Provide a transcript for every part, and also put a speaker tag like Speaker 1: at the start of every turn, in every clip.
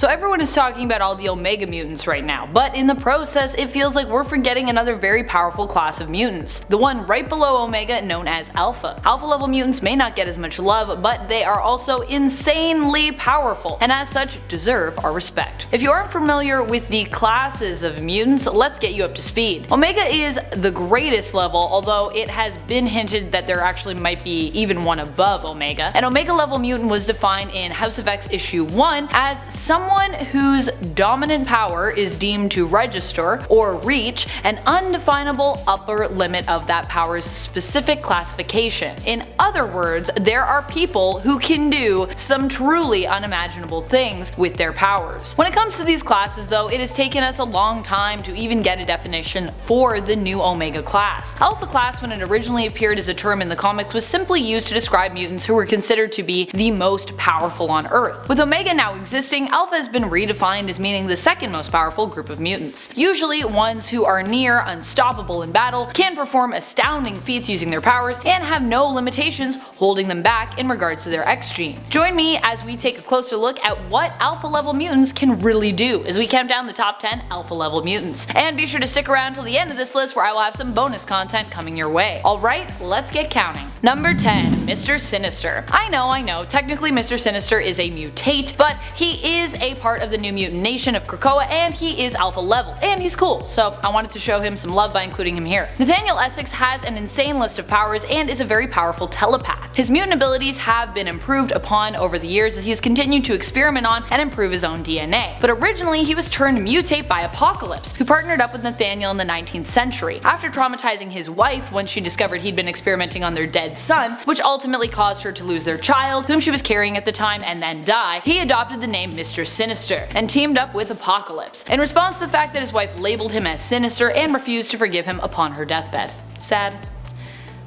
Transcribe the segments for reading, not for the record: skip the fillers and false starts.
Speaker 1: So everyone is talking about all the Omega mutants right now, but in the process it feels like we're forgetting another very powerful class of mutants, the one right below Omega known as Alpha. Alpha level mutants may not get as much love, but they are also insanely powerful, and as such deserve our respect. If you aren't familiar with the classes of mutants, let's get you up to speed. Omega is the greatest level, although it has been hinted that there actually might be even one above Omega. An Omega level mutant was defined in House of X issue 1 as someone whose dominant power is deemed to register or reach an undefinable upper limit of that power's specific classification. In other words, there are people who can do some truly unimaginable things with their powers. When it comes to these classes though, it has taken us a long time to even get a definition for the new Omega class. Alpha class, when it originally appeared as a term in the comics, was simply used to describe mutants who were considered to be the most powerful on Earth. With Omega now existing, Alpha has been redefined as meaning the second most powerful group of mutants. Usually ones who are near unstoppable in battle, can perform astounding feats using their powers, and have no limitations holding them back in regards to their X gene. Join me as we take a closer look at what Alpha level mutants can really do as we count down the top 10 Alpha level mutants. And be sure to stick around till the end of this list where I will have some bonus content coming your way. Alright, let's get counting. Number 10. Mr. Sinister. I know, technically Mr. Sinister is a mutate, but he is a part of the New Mutant Nation of Krakoa and he is Alpha level, and he's cool, so I wanted to show him some love by including him here. Nathaniel Essex has an insane list of powers and is a very powerful telepath. His mutant abilities have been improved upon over the years as he has continued to experiment on and improve his own DNA. But originally he was turned mutate by Apocalypse, who partnered up with Nathaniel in the 19th century. After traumatizing his wife when she discovered he'd been experimenting on their dead son, which ultimately caused her to lose their child, whom she was carrying at the time, and then die, he adopted the name Mr. Sinister and teamed up with Apocalypse, in response to the fact that his wife labeled him as Sinister and refused to forgive him upon her deathbed. Sad.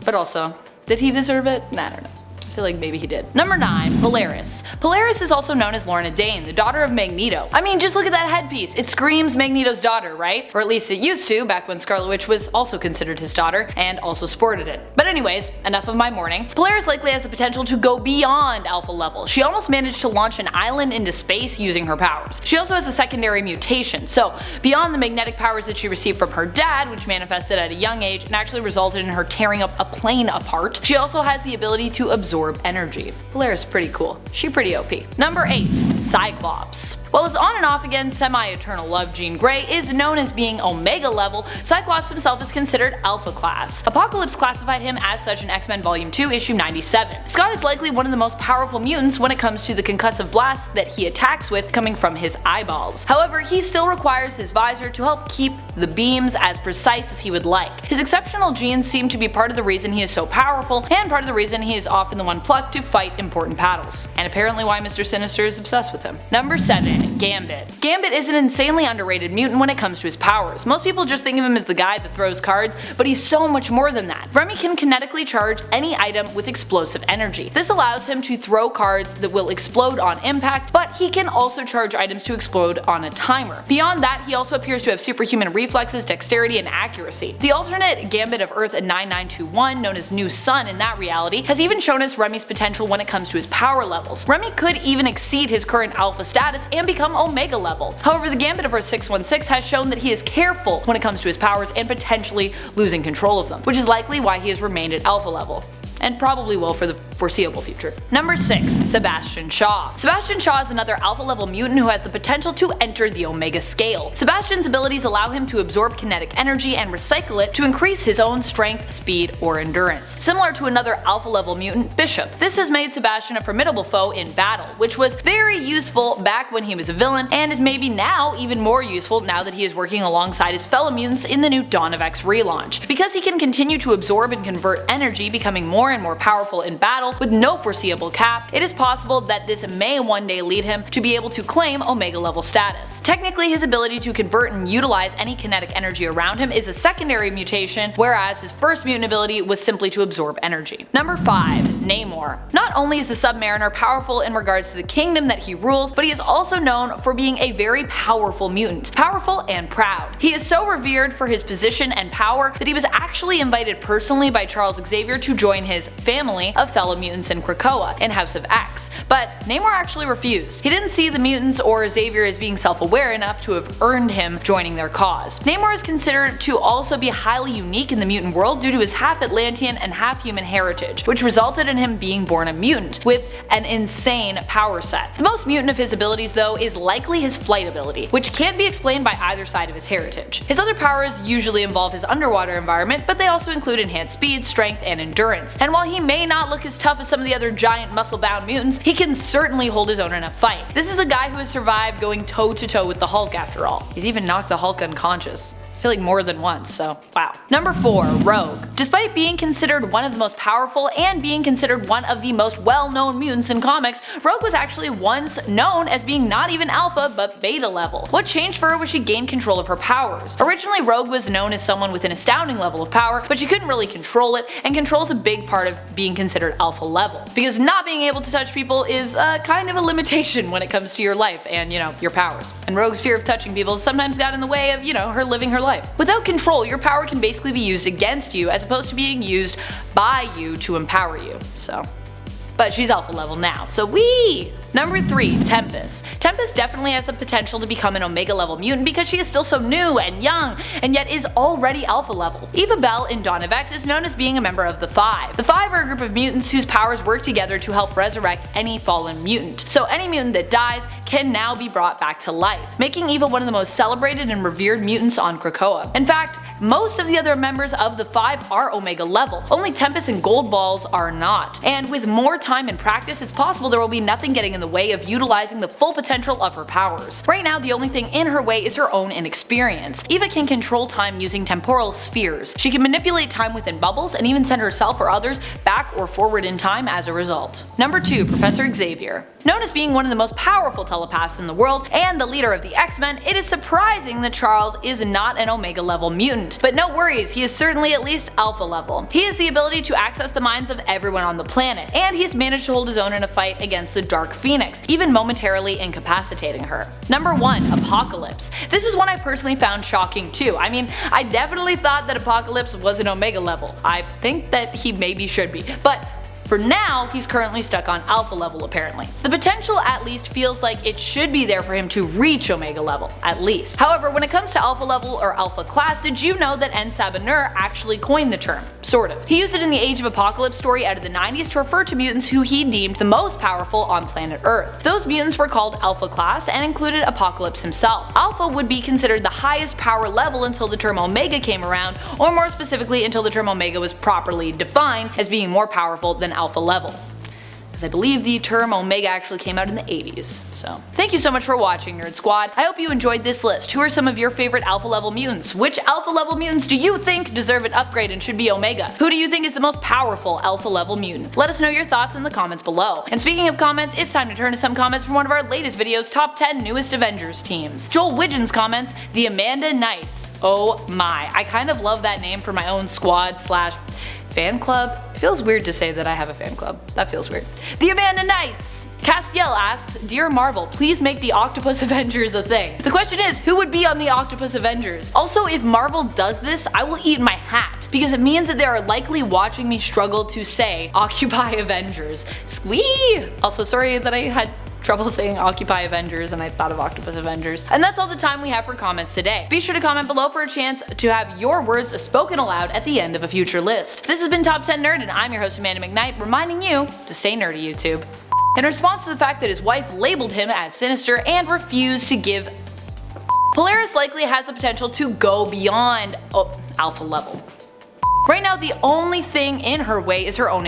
Speaker 1: But also, did he deserve it? I don't know. I feel like maybe he did. Number 9. Polaris. Polaris is also known as Lorna Dane, the daughter of Magneto. I mean, just look at that headpiece. It screams Magneto's daughter, right? Or at least it used to, back when Scarlet Witch was also considered his daughter and also sported it. But anyways, enough of my mourning. Polaris likely has the potential to go beyond Alpha level. She almost managed to launch an island into space using her powers. She also has a secondary mutation, so beyond the magnetic powers that she received from her dad, which manifested at a young age and actually resulted in her tearing up a plane apart, she also has the ability to absorb energy. Polaris is pretty cool. She pretty OP. Number 8. Cyclops. While his on and off again semi-eternal love Jean Grey is known as being Omega level, Cyclops himself is considered Alpha class. Apocalypse classified him as such in X-Men Volume 2 issue 97. Scott is likely one of the most powerful mutants when it comes to the concussive blast that he attacks with coming from his eyeballs. However, he still requires his visor to help keep the beams as precise as he would like. His exceptional genes seem to be part of the reason he is so powerful and part of the reason he is often the one plucked to fight important battles. And apparently why Mr. Sinister is obsessed with him. Number 7. Gambit. Gambit is an insanely underrated mutant when it comes to his powers. Most people just think of him as the guy that throws cards, but he's so much more than that. Remy can kinetically charge any item with explosive energy. This allows him to throw cards that will explode on impact, but he can also charge items to explode on a timer. Beyond that, he also appears to have superhuman reflexes, dexterity, and accuracy. The alternate Gambit of Earth 9921, known as New Sun in that reality, has even shown us Remy's potential when it comes to his power levels. Remy could even exceed his current Alpha status and become Omega level. However, the Gambit of Earth 616 has shown that he is careful when it comes to his powers and potentially losing control of them, which is likely why he has remained at Alpha level. And probably will for the foreseeable future. Number 6. Sebastian Shaw. Sebastian Shaw is another Alpha level mutant who has the potential to enter the Omega scale. Sebastian's abilities allow him to absorb kinetic energy and recycle it to increase his own strength, speed, or endurance. Similar to another Alpha level mutant, Bishop. This has made Sebastian a formidable foe in battle, which was very useful back when he was a villain, and is maybe now even more useful now that he is working alongside his fellow mutants in the new Dawn of X relaunch. Because he can continue to absorb and convert energy, becoming more and more powerful in battle with no foreseeable cap, it is possible that this may one day lead him to be able to claim Omega level status. Technically, his ability to convert and utilize any kinetic energy around him is a secondary mutation, whereas his first mutant ability was simply to absorb energy. Number 5. Namor. Not only is the Submariner powerful in regards to the kingdom that he rules, but he is also known for being a very powerful mutant. Powerful and proud. He is so revered for his position and power that he was actually invited personally by Charles Xavier to join his family of fellow fellow mutants in Krakoa in House of X, but Namor actually refused. He didn't see the mutants or Xavier as being self-aware enough to have earned him joining their cause. Namor is considered to also be highly unique in the mutant world due to his half Atlantean and half human heritage, which resulted in him being born a mutant with an insane power set. The most mutant of his abilities though is likely his flight ability, which can't be explained by either side of his heritage. His other powers usually involve his underwater environment, but they also include enhanced speed, strength, and endurance. And while he may not look as tough as some of the other giant muscle-bound mutants, he can certainly hold his own in a fight. This is a guy who has survived going toe-to-toe with the Hulk after all. He's even knocked the Hulk unconscious. I feel like more than once, so wow. Number 4. Rogue. Despite being considered one of the most powerful and being considered one of the most well-known mutants in comics, Rogue was actually once known as being not even alpha but beta level. What changed for her was she gained control of her powers. Originally, Rogue was known as someone with an astounding level of power, but she couldn't really control it, and control is a big part of being considered alpha level. Because not being able to touch people is kind of a limitation when it comes to your life and, your powers. And Rogue's fear of touching people sometimes got in the way of, her living her life. Without control, your power can basically be used against you as opposed to being used by you to empower you, But she's alpha level now, so wee! Number 3. Tempest. Tempest definitely has the potential to become an Omega level mutant because she is still so new and young, and yet is already alpha level. Eva Bell in Dawn of X is known as being a member of the Five. The Five are a group of mutants whose powers work together to help resurrect any fallen mutant. So any mutant that dies can now be brought back to life, making Eva one of the most celebrated and revered mutants on Krakoa. In fact, most of the other members of the Five are Omega level, only Tempest and Goldballs are not. And with more time and practice, it's possible there will be nothing getting in the way of utilizing the full potential of her powers. Right now, the only thing in her way is her own inexperience. Eva can control time using temporal spheres. She can manipulate time within bubbles and even send herself or others back or forward in time as a result. Number 2. Professor Xavier. Known as being one of the most powerful telepaths in the world and the leader of the X-Men, it is surprising that Charles is not an Omega level mutant. But no worries, he is certainly at least alpha level. He has the ability to access the minds of everyone on the planet, and he's managed to hold his own in a fight against the Dark Phoenix, even momentarily incapacitating her. Number 1. Apocalypse. This is one I personally found shocking too. I definitely thought that Apocalypse was an Omega level. I think that he maybe should be, but for now, he's currently stuck on alpha level apparently. The potential at least feels like it should be there for him to reach Omega level, at least. However, when it comes to alpha level or alpha class, did you know that N. Sabanur actually coined the term? Sort of. He used it in the Age of Apocalypse story out of the 90s to refer to mutants who he deemed the most powerful on planet Earth. Those mutants were called Alpha class and included Apocalypse himself. Alpha would be considered the highest power level until the term Omega came around, or more specifically until the term Omega was properly defined as being more powerful than alpha level. Because I believe the term Omega actually came out in the 80s. So, thank you so much for watching, Nerd Squad. I hope you enjoyed this list. Who are some of your favorite alpha level mutants? Which alpha level mutants do you think deserve an upgrade and should be Omega? Who do you think is the most powerful alpha level mutant? Let us know your thoughts in the comments below. And speaking of comments, it's time to turn to some comments from one of our latest videos, Top 10 Newest Avengers Teams. Joel Widgeon's comments, the Amanda Knights. Oh my, I kind of love that name for my own squad slash fan club. It feels weird to say that I have a fan club. That feels weird. The Amanda Knights! Castiel asks, Dear Marvel, please make the Octopus Avengers a thing. The question is, who would be on the Octopus Avengers? Also, if Marvel does this, I will eat my hat, because it means that they are likely watching me struggle to say Occupy Avengers. Squee! Also, sorry that I had trouble saying Occupy Avengers and I thought of Octopus Avengers. And that's all the time we have for comments today. Be sure to comment below for a chance to have your words spoken aloud at the end of a future list. This has been Top 10 Nerd and I'm your host Amanda McKnight, reminding you to stay nerdy, YouTube. In response to the fact that his wife labeled him as Sinister and refused to give Polaris likely has the potential to go beyond alpha level. Right now the only thing in her way is her own